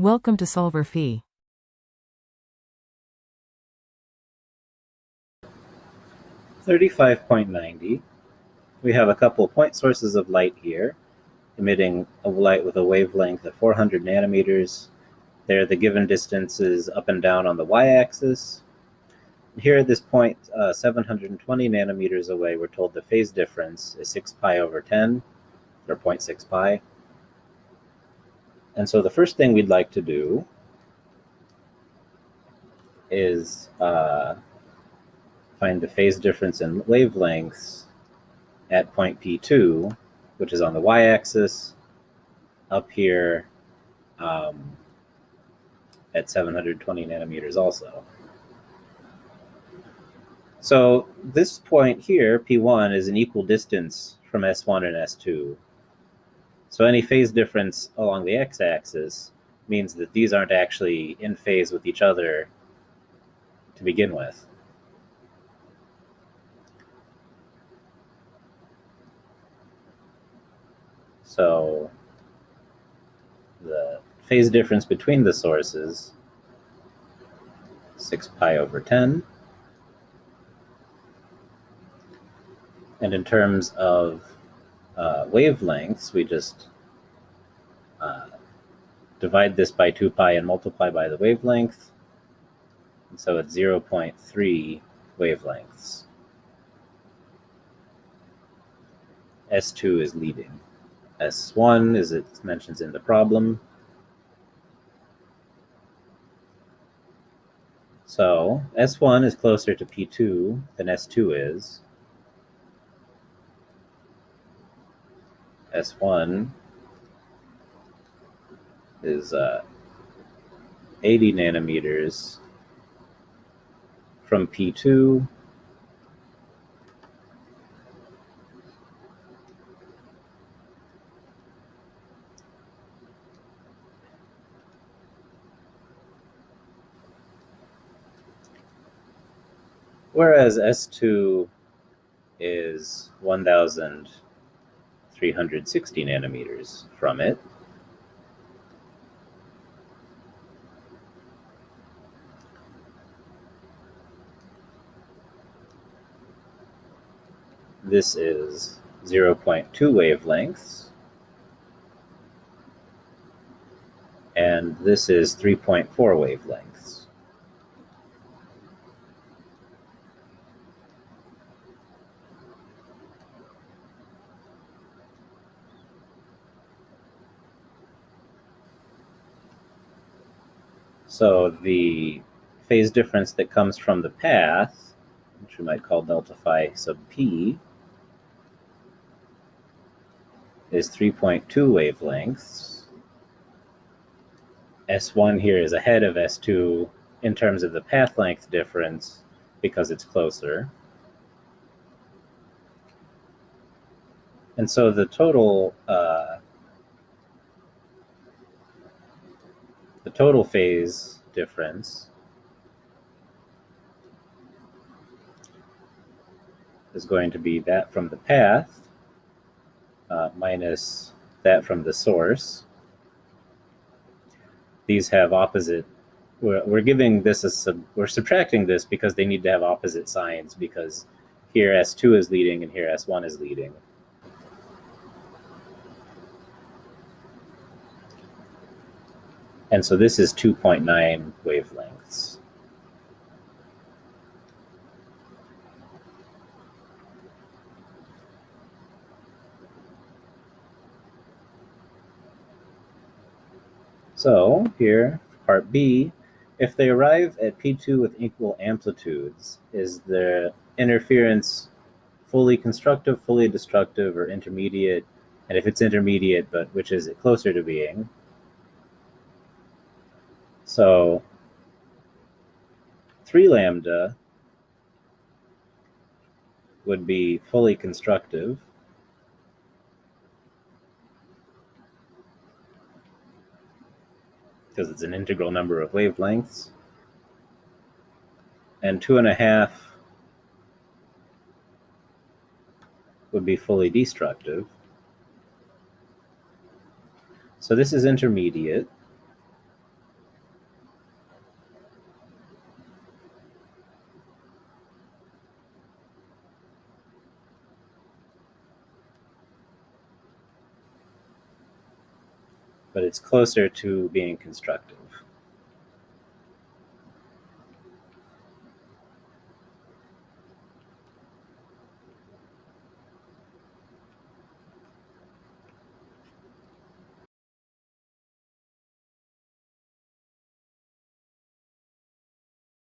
Welcome to solverfy. .90. We have a couple point sources of light here, emitting a light with a wavelength of 400 nanometers. There, the given distances up and down on the y-axis. Here at this point, 720 nanometers away, we're told the phase difference is 6 pi over 10, or 0.6 pi. And so the first thing we'd like to do is find the phase difference in wavelengths at point P2, which is on the y-axis, up here at 720 nanometers also. So this point here, P1, is an equal distance from S1 and S2. So any phase difference along the x-axis means that these aren't actually in phase with each other to begin with. So the phase difference between the sources, 6 pi over 10. And in terms of wavelengths, we just divide this by 2 pi and multiply by the wavelength. And so it's 0.3 wavelengths. S2 is leading. S1, as it mentions in the problem. So S1 is closer to P2 than S2 is. S1 is 80 nanometers from P2. Whereas S2 is 1,360 nanometers from it. This is 0.2 wavelengths. And this is 3.4 wavelengths. So the phase difference that comes from the path, which we might call delta phi sub p, is 3.2 wavelengths. S1 here is ahead of S2 in terms of the path length difference because it's closer. And so the total phase difference is going to be that from the path minus that from the source. These have opposite. We're giving this we're subtracting this because they need to have opposite signs, because here S2 is leading and here S1 is leading. And so this is 2.9 wavelengths. So here, part B, if they arrive at P2 with equal amplitudes, is the interference fully constructive, fully destructive, or intermediate? And if it's intermediate, but which is it closer to being? So 3 lambda would be fully constructive. Because it's an integral number of wavelengths. And 2.5 would be fully destructive. So this is intermediate. but it's closer to being constructive.